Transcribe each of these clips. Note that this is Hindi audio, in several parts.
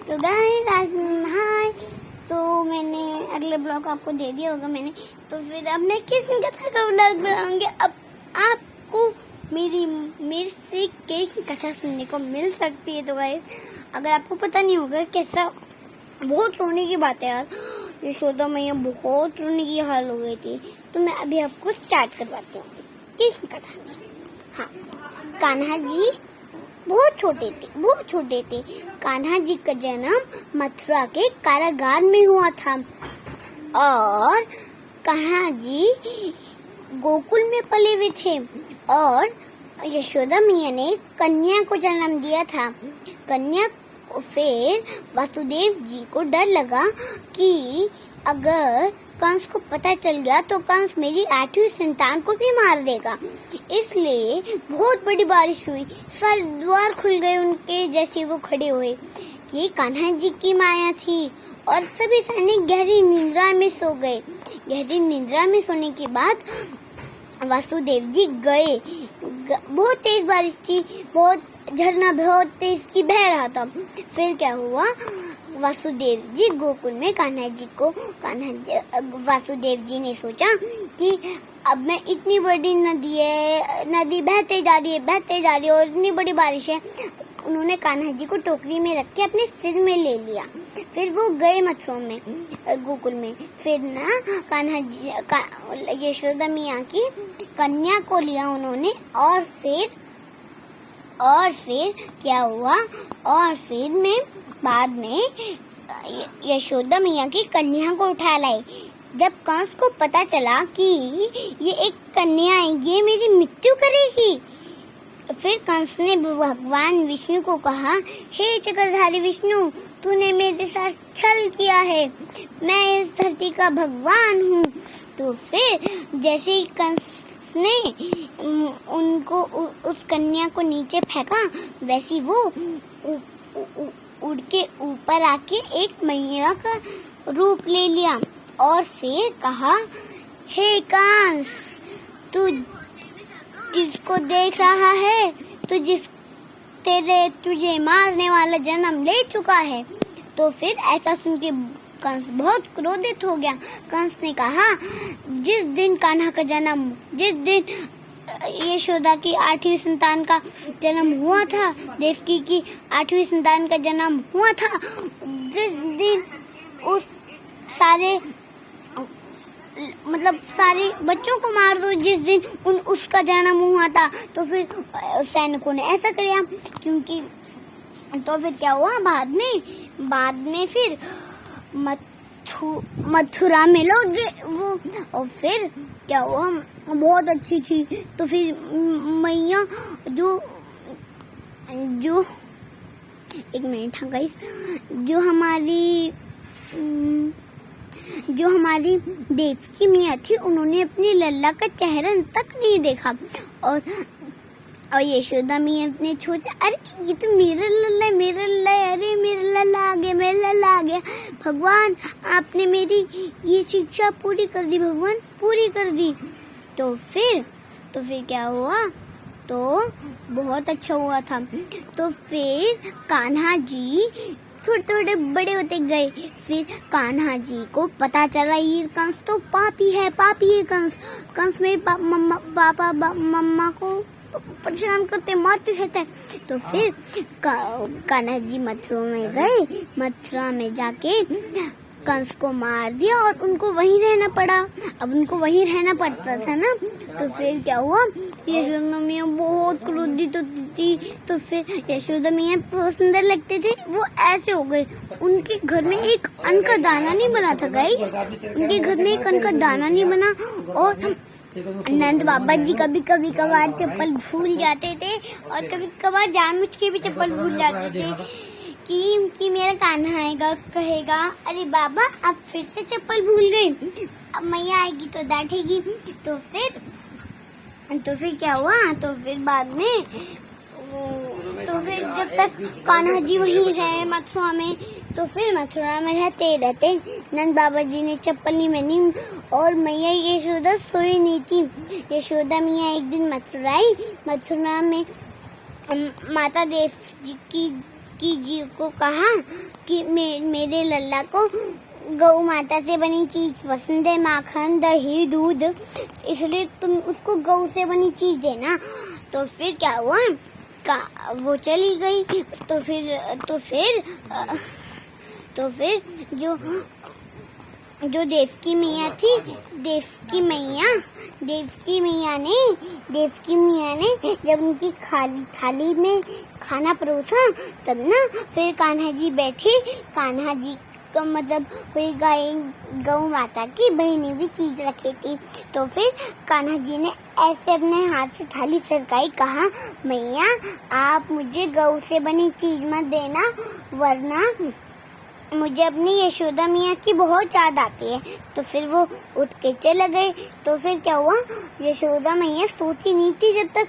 तो गाइस आज हाय, तो मैंने अगले ब्लॉग आपको दे दिया होगा मैंने। तो फिर अब मैं कृष्ण कथा का ब्लॉग बनाऊंगी। अब आपको मेरे से कृष्ण कथा सुनने को मिल सकती है। तो गाइस अगर आपको पता नहीं होगा कैसा, बहुत रोने की बात है यार, यशोदा मैया बहुत रोने की हाल हो गई थी। तो मैं अभी आपको स्टार्ट करवाती हूँ कृष्ण कथा में। हाँ, कान्हा जी बहुत छोटे थे। कान्हा जी का जन्म मथुरा के कारागार में हुआ था और कान्हा जी गोकुल में पले हुए थे और यशोदा मैया ने कन्या को जन्म दिया था। कन्या को फिर वासुदेव जी को डर लगा कि अगर कंस को पता चल गया तो कंस मेरी 8वीं संतान को भी मार देगा। इसलिए बहुत बड़ी बारिश हुई, सारे द्वार खुल गए उनके जैसे वो खड़े हुए। ये कान्हा जी की माया थी और सभी सैनिक गहरी निद्रा में सो गए। गहरी निद्रा में सोने के बाद वासुदेव जी गए। बहुत तेज बारिश थी, बहुत झरना बहुत तेज की बह रहा था। फिर क्या हुआ, वासुदेव जी गोकुल में वासुदेव जी ने सोचा कि अब मैं इतनी बड़ी नदी बहते जा रही है और इतनी बड़ी बारिश है। उन्होंने कान्हा जी को टोकरी में रख के अपने सिर में ले लिया। फिर वो गए मथुरा में, गोकुल में। फिर ना कान्हा जी यशोदा मैया की कन्या को लिया उन्होंने और फिर क्या हुआ, और फिर में बाद में यशोदा मैया की कन्या को उठा लाई। जब कंस को पता चला कि ये एक कन्या है, ये मेरी मृत्यु करेगी, फिर कंस ने भगवान विष्णु को कहा, हे चक्रधारी विष्णु, तूने मेरे साथ छल किया है, मैं इस धरती का भगवान हूँ। तो फिर जैसे ही कंस ने उनको उस कन्या को नीचे फेंका, वैसी वो उड़ के ऊपर आके एक मैया का रूप ले लिया और फिर कहा, हे कंस, तू जिसको देख रहा है तुझे मारने वाला जन्म ले चुका है। तो फिर ऐसा सुन के कंस बहुत क्रोधित हो गया। कंस ने कहा, जिस दिन यशोदा की 8वीं संतान का जन्म हुआ था, देवकी की 8वीं संतान का जन्म हुआ था, जिस दिन उस सारे बच्चों को मार दो जिस दिन उसका जन्म हुआ था। तो फिर सैनिकों ने ऐसा किया, क्योंकि तो फिर क्या हुआ, बाद में फिर मथुरा में लोग वो, और फिर क्या हुआ, बहुत अच्छी थी। तो फिर मैया जो एक मिनट, हाँ गाइस, जो हमारी देवकी मैया थी, उन्होंने अपनी लल्ला का चेहरा तक नहीं देखा और यशोदा मैया ने सोचा, अरे ये तो मेरा लल्ला है, अरे मेरा लल्ला आ गया। भगवान, आपने मेरी ये शिक्षा पूरी कर दी, भगवान पूरी कर दी। तो फिर क्या हुआ, तो बहुत अच्छा हुआ था। तो फिर कान्हा जी थोड़े बड़े होते गए। फिर कान्हा जी को पता चला ये कंस तो पापी है कंस मेरे पापा मम्मा को परेशान करते, मारते रहते। तो फिर कान्हा जी मथुरा में गए। मथुरा में जाके कंस को मार दिया और उनको वहीं रहना पड़ा। अब उनको वहीं रहना पड़ता था ना। तो फिर क्या हुआ, यशोदा मैया बहुत क्रोधित होती थी। तो फिर यशोदा मैया बहुत सुंदर लगते थे, वो ऐसे हो गए। उनके घर में एक अन्न का दाना नहीं बना था गाइस, उनके घर में एक अन्न का दाना नहीं बना। और नंद बाबा जी कभी कभार चप्पल भूल जाते थे और कभी कभार जानबूझ के भी चप्पल भूल जाते थे कि मेरा कान्हा आएगा, कहेगा, अरे बाबा आप फिर से चप्पल भूल गए, अब मैया आएगी तो डांटेगी। तो फिर क्या हुआ, तो फिर बाद में तो फिर जब तक कान्हा जी वहीं रहे मथुरा में, तो फिर मथुरा में रहते नंद बाबा जी ने चप्पल नहीं पहनी और मैया यशोदा सोई नहीं थी। यशोदा मैया एक दिन मथुरा में माता देव जी की देवकी जी को कहा कि मेरे लल्ला को गौ माता से बनी चीज पसंद है, माखन, दही, दूध, इसलिए तुम उसको गौ से बनी चीज देना। तो फिर क्या हुआ, वो चली गई। तो फिर जो देवकी मैया थी, देवकी मैया ने जब उनकी थाली में खाना परोसा, तब ना फिर कान्हा जी बैठे। कान्हा जी का मतलब कोई गौ माता की बनी हुई चीज रखी थी। तो फिर कान्हा जी ने ऐसे अपने हाथ से थाली सरकाई, कहा मैया आप मुझे गौ से बनी चीज मत देना, वरना मुझे अपनी यशोदा मैया की बहुत याद आती है। तो फिर वो उठ के चले गए। तो फिर क्या हुआ, यशोदा मैया सोती नहीं थी जब तक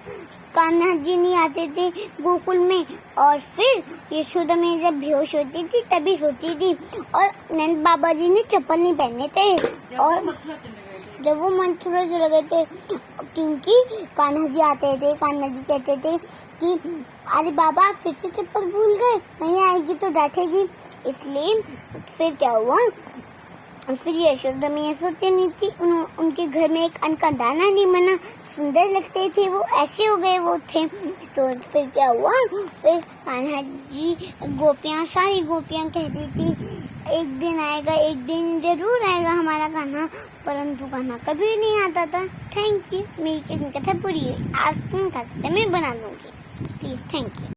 कान्हा जी नहीं आते थे गोकुल में, और फिर यशोदा मैया जब बेहोश होती थी तभी सोती थी, और नंद बाबा जी ने चप्पल नहीं पहने थे, और जब वो मथुरा चले गए थे, क्योंकि कान्हा जी आते थे, कान्हा जी कहते थे कि अरे बाबा फिर से चप्पल भूल गए, नहीं आएगी तो डांटेगी। इसलिए फिर क्या हुआ, फिर यशोदा मैया सोती नहीं थी, उनके घर में एक अन्न का दाना नहीं बना, सुंदर लगते थे वो, ऐसे हो गए वो थे। तो फिर क्या हुआ, फिर कान्हा जी सारी गोपियां कहती थी एक दिन आएगा, एक दिन जरूर आएगा हमारा कान्हा, परंतु कान्हा कभी नहीं आता था। थैंक यू, मेरी कथा पूरी हुई। आज तुम खाते मैं बना दूंगी। Please, thank you.